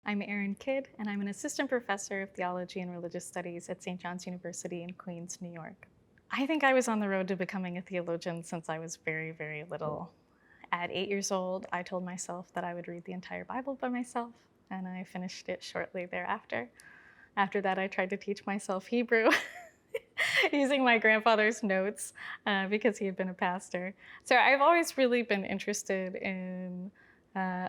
I'm Erin Kidd, and I'm an assistant professor of theology and religious studies at St. John's University in Queens, New York. I think I was on the road to becoming a theologian since I was very, very little. At 8 years old, I told myself that I would read the entire Bible by myself, and I finished it shortly thereafter. After that, I tried to teach myself Hebrew using my grandfather's notes because he had been a pastor. So I've always really been interested in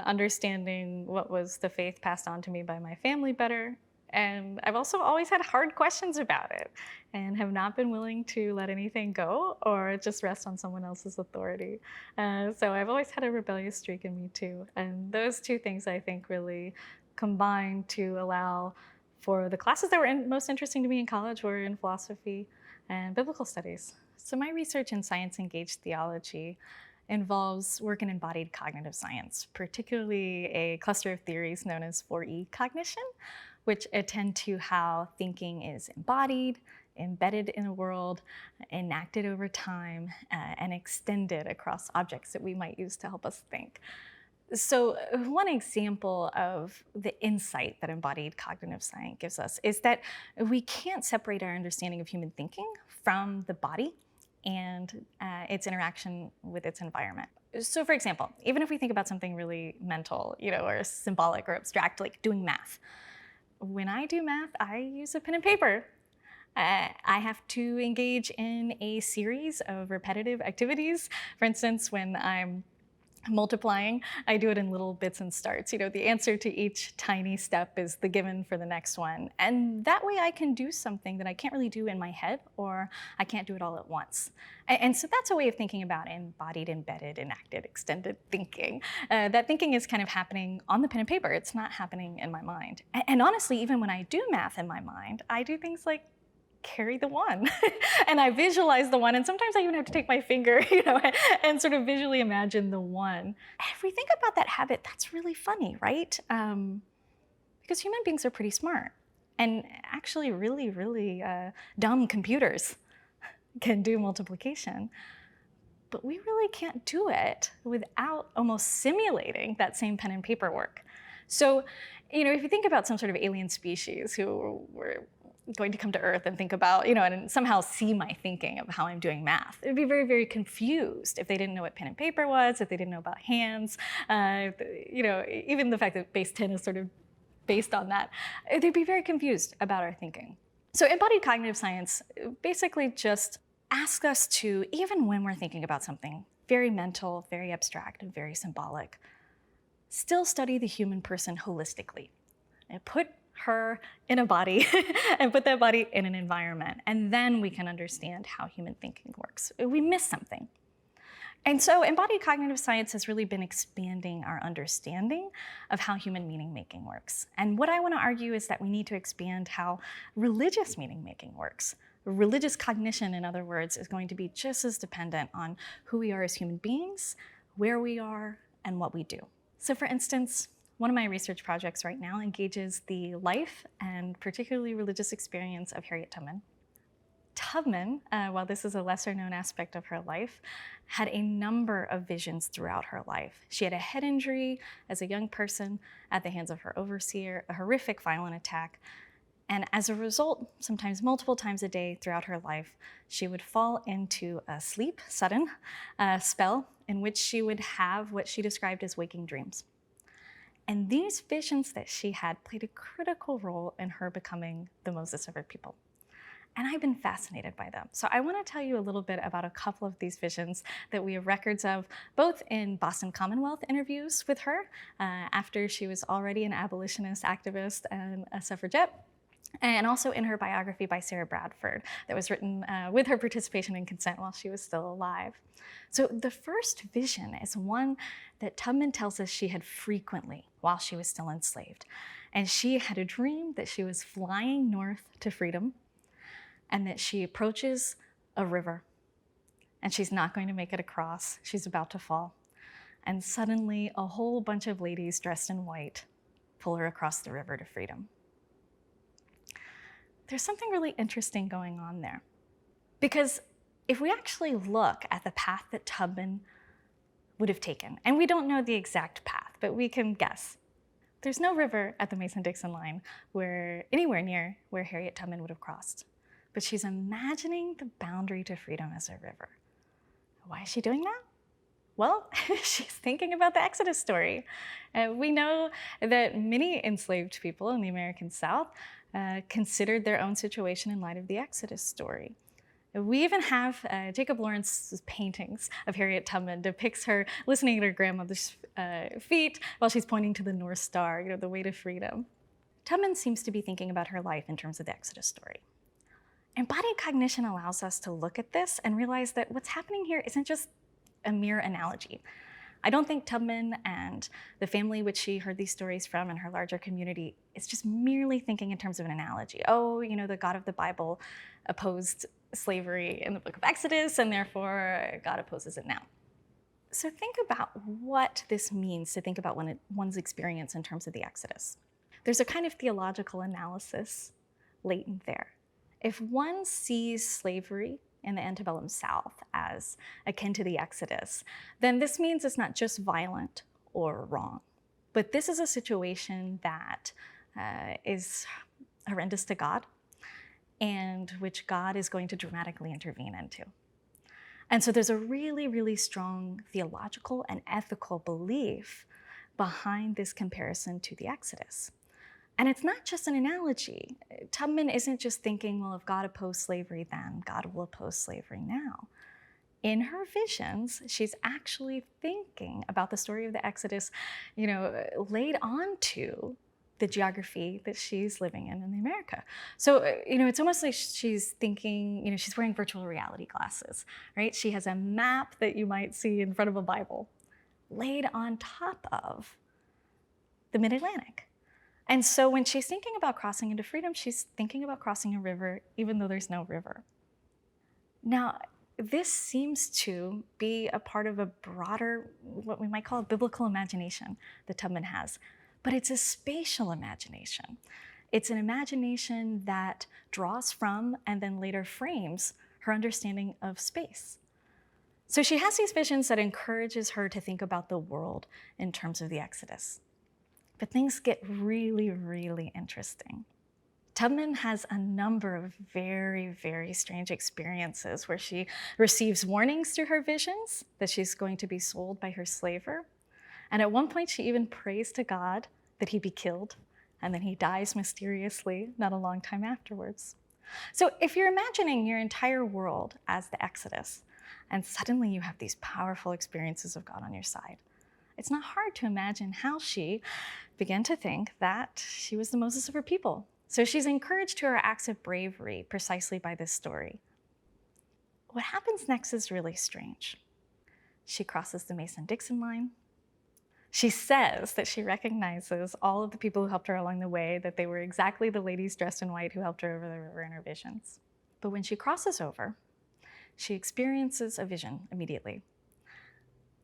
understanding what was the faith passed on to me by my family better. And I've also always had hard questions about it and have not been willing to let anything go or just rest on someone else's authority. So I've always had a rebellious streak in me too. And those two things I think really combined to allow for the classes that were most interesting to me in college were in philosophy and biblical studies. So my research in science-engaged theology involves work in embodied cognitive science, particularly a cluster of theories known as E Cognition, which attend to how thinking is embodied, embedded in the world, enacted over time, and extended across objects that we might use to help us think. So one example of the insight that embodied cognitive science gives us is that we can't separate our understanding of human thinking from the body and its interaction with its environment. So for example, even if we think about something really mental, or symbolic or abstract, like doing math. When I do math, I use a pen and paper. I have to engage in a series of repetitive activities. For instance, when I'm multiplying, I do it in little bits and starts. The answer to each tiny step is the given for the next one. And that way I can do something that I can't really do in my head, or I can't do it all at once. And so that's a way of thinking about embodied, embedded, enacted, extended thinking. That thinking is kind of happening on the pen and paper. It's not happening in my mind. And honestly, even when I do math in my mind, I do things like carry the one. And I visualize the one, and sometimes I even have to take my finger, and sort of visually imagine the one. If we think about that habit, that's really funny, right? Because human beings are pretty smart. And actually really, really dumb computers can do multiplication. But we really can't do it without almost simulating that same pen and paper work. So, if you think about some sort of alien species who were going to come to Earth and think about, and somehow see my thinking of how I'm doing math. They'd be very, very confused if they didn't know what pen and paper was, if they didn't know about hands, even the fact that base 10 is sort of based on that. They'd be very confused about our thinking. So embodied cognitive science basically just asks us to, even when we're thinking about something very mental, very abstract, and very symbolic, still study the human person holistically and put her in a body and put that body in an environment. And then we can understand how human thinking works. We miss something. And so embodied cognitive science has really been expanding our understanding of how human meaning-making works. And what I want to argue is that we need to expand how religious meaning-making works. Religious cognition, in other words, is going to be just as dependent on who we are as human beings, where we are, and what we do. So for instance, one of my research projects right now engages the life and particularly religious experience of Harriet Tubman. Tubman, while this is a lesser known aspect of her life, had a number of visions throughout her life. She had a head injury as a young person at the hands of her overseer, a horrific violent attack. And as a result, sometimes multiple times a day throughout her life, she would fall into a sudden spell in which she would have what she described as waking dreams. And these visions that she had played a critical role in her becoming the Moses of her people. And I've been fascinated by them. So I want to tell you a little bit about a couple of these visions that we have records of, both in Boston Commonwealth interviews with her, after she was already an abolitionist activist and a suffragette, and also in her biography by Sarah Bradford that was written with her participation and consent while she was still alive. So the first vision is one that Tubman tells us she had frequently while she was still enslaved. And she had a dream that she was flying north to freedom and that she approaches a river and she's not going to make it across. She's about to fall. And suddenly a whole bunch of ladies dressed in white pull her across the river to freedom. There's something really interesting going on there. Because if we actually look at the path that Tubman would have taken, and we don't know the exact path, but we can guess, There's no river at the Mason-Dixon line anywhere near where Harriet Tubman would have crossed. But she's imagining the boundary to freedom as a river. Why is she doing that? Well, she's thinking about the Exodus story. We know that many enslaved people in the American South considered their own situation in light of the Exodus story. We even have Jacob Lawrence's paintings of Harriet Tubman depicts her listening at her grandmother's feet while she's pointing to the North Star, the way to freedom. Tubman seems to be thinking about her life in terms of the Exodus story. Embodied cognition allows us to look at this and realize that what's happening here isn't just a mere analogy. I don't think Tubman and the family which she heard these stories from and her larger community is just merely thinking in terms of an analogy. Oh, the God of the Bible opposed slavery in the book of Exodus, and therefore God opposes it now. So think about what this means to think about one's experience in terms of the Exodus. There's a kind of theological analysis latent there. If one sees slavery in the antebellum South as akin to the Exodus, then this means it's not just violent or wrong, but this is a situation that is horrendous to God and which God is going to dramatically intervene into. And so there's a really, really strong theological and ethical belief behind this comparison to the Exodus. And it's not just an analogy. Tubman isn't just thinking, well, if God opposed slavery then, God will oppose slavery now. In her visions, she's actually thinking about the story of the Exodus, laid onto the geography that she's living in America. So, it's almost like she's thinking, she's wearing virtual reality glasses, right? She has a map that you might see in front of a Bible laid on top of the Mid-Atlantic. And so when she's thinking about crossing into freedom, she's thinking about crossing a river, even though there's no river. Now, this seems to be a part of a broader, what we might call a biblical imagination that Tubman has. But it's a spatial imagination. It's an imagination that draws from and then later frames her understanding of space. So she has these visions that encourages her to think about the world in terms of the Exodus. But things get really, really interesting. Tubman has a number of very, very strange experiences where she receives warnings through her visions that she's going to be sold by her slaver. And at one point, she even prays to God that he be killed, and then he dies mysteriously not a long time afterwards. So if you're imagining your entire world as the Exodus, and suddenly you have these powerful experiences of God on your side, it's not hard to imagine how she began to think that she was the Moses of her people. So she's encouraged to her acts of bravery precisely by this story. What happens next is really strange. She crosses the Mason-Dixon line. She says that she recognizes all of the people who helped her along the way, that they were exactly the ladies dressed in white who helped her over the river in her visions. But when she crosses over, she experiences a vision immediately.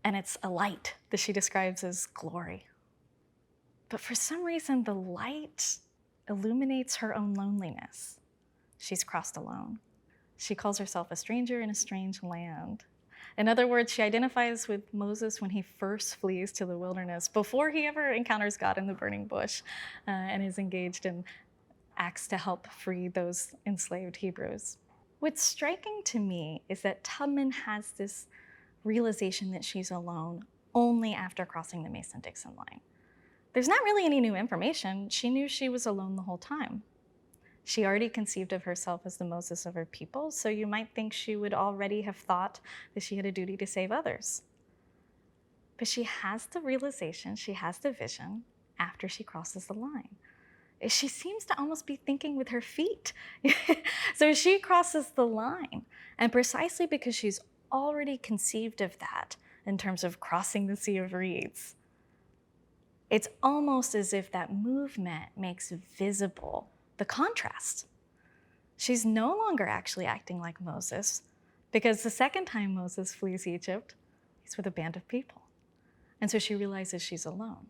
And it's a light that she describes as glory. But for some reason, the light illuminates her own loneliness. She's crossed alone. She calls herself a stranger in a strange land. In other words, she identifies with Moses when he first flees to the wilderness, before he ever encounters God in the burning bush and is engaged in acts to help free those enslaved Hebrews. What's striking to me is that Tubman has this realization that she's alone only after crossing the Mason-Dixon line. There's not really any new information. She knew she was alone the whole time. She already conceived of herself as the Moses of her people, so you might think she would already have thought that she had a duty to save others. But she has the realization, she has the vision after she crosses the line. She seems to almost be thinking with her feet. So she crosses the line, and precisely because she's already conceived of that in terms of crossing the Sea of Reeds, it's almost as if that movement makes visible the contrast. She's no longer actually acting like Moses, because the second time Moses flees Egypt, he's with a band of people. And so she realizes she's alone.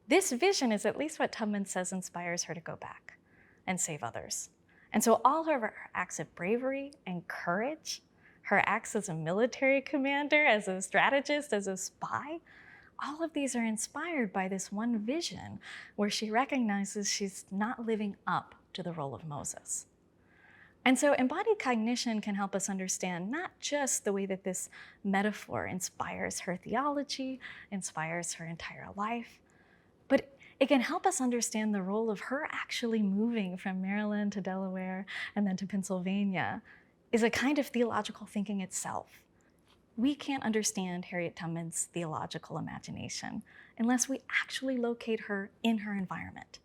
This vision is at least what Tubman says inspires her to go back and save others. And so all of her acts of bravery and courage, her acts as a military commander, as a strategist, as a spy, All of these are inspired by this one vision where she recognizes she's not living up to the role of Moses. And so embodied cognition can help us understand not just the way that this metaphor inspires her theology, inspires her entire life, but it can help us understand the role of her actually moving from Maryland to Delaware and then to Pennsylvania is a kind of theological thinking itself. We can't understand Harriet Tubman's theological imagination unless we actually locate her in her environment.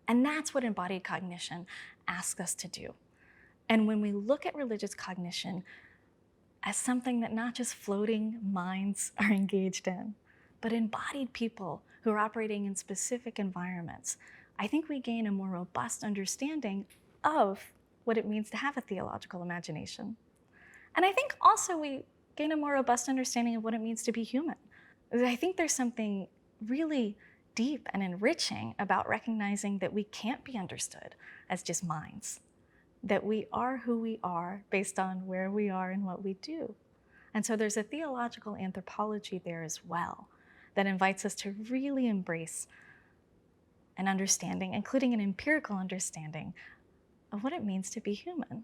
And that's what embodied cognition asks us to do. And when we look at religious cognition as something that not just floating minds are engaged in, but embodied people who are operating in specific environments, I think we gain a more robust understanding of what it means to have a theological imagination. And I think also we gain a more robust understanding of what it means to be human. I think there's something really deep and enriching about recognizing that we can't be understood as just minds, that we are who we are based on where we are and what we do. And so there's a theological anthropology there as well that invites us to really embrace an understanding, including an empirical understanding of what it means to be human.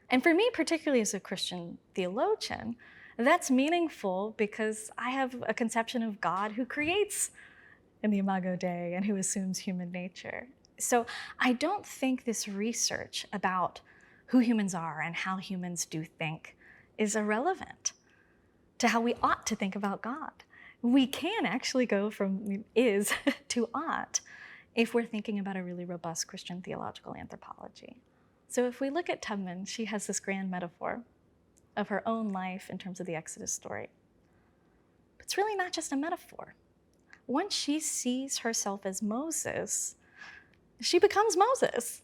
And for me, particularly as a Christian theologian, that's meaningful because I have a conception of God who creates in the Imago Dei and who assumes human nature. So I don't think this research about who humans are and how humans do think is irrelevant to how we ought to think about God. We can actually go from is to ought if we're thinking about a really robust Christian theological anthropology. So if we look at Tubman, she has this grand metaphor of her own life in terms of the Exodus story. But it's really not just a metaphor. Once she sees herself as Moses, she becomes Moses.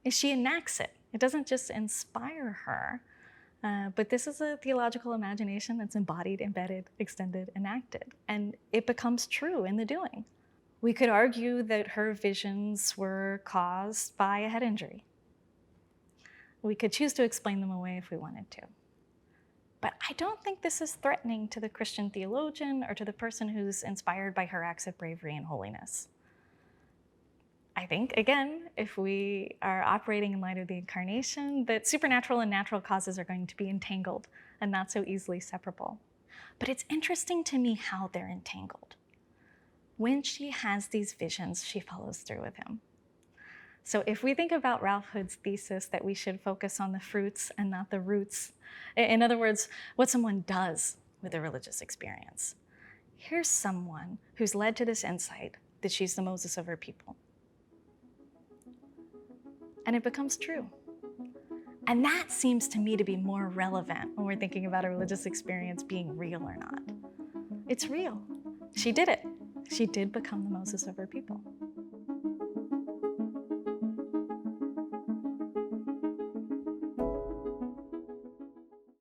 She enacts it. It doesn't just inspire her, but this is a theological imagination that's embodied, embedded, extended, enacted, and it becomes true in the doing. We could argue that her visions were caused by a head injury. We could choose to explain them away if we wanted to. But I don't think this is threatening to the Christian theologian or to the person who's inspired by her acts of bravery and holiness. I think, again, if we are operating in light of the incarnation, that supernatural and natural causes are going to be entangled and not so easily separable. But it's interesting to me how they're entangled. When she has these visions, she follows through with him. So if we think about Ralph Hood's thesis that we should focus on the fruits and not the roots, in other words, what someone does with a religious experience, here's someone who's led to this insight that she's the Moses of her people. And it becomes true. And that seems to me to be more relevant when we're thinking about a religious experience being real or not. It's real. She did it. She did become the Moses of her people.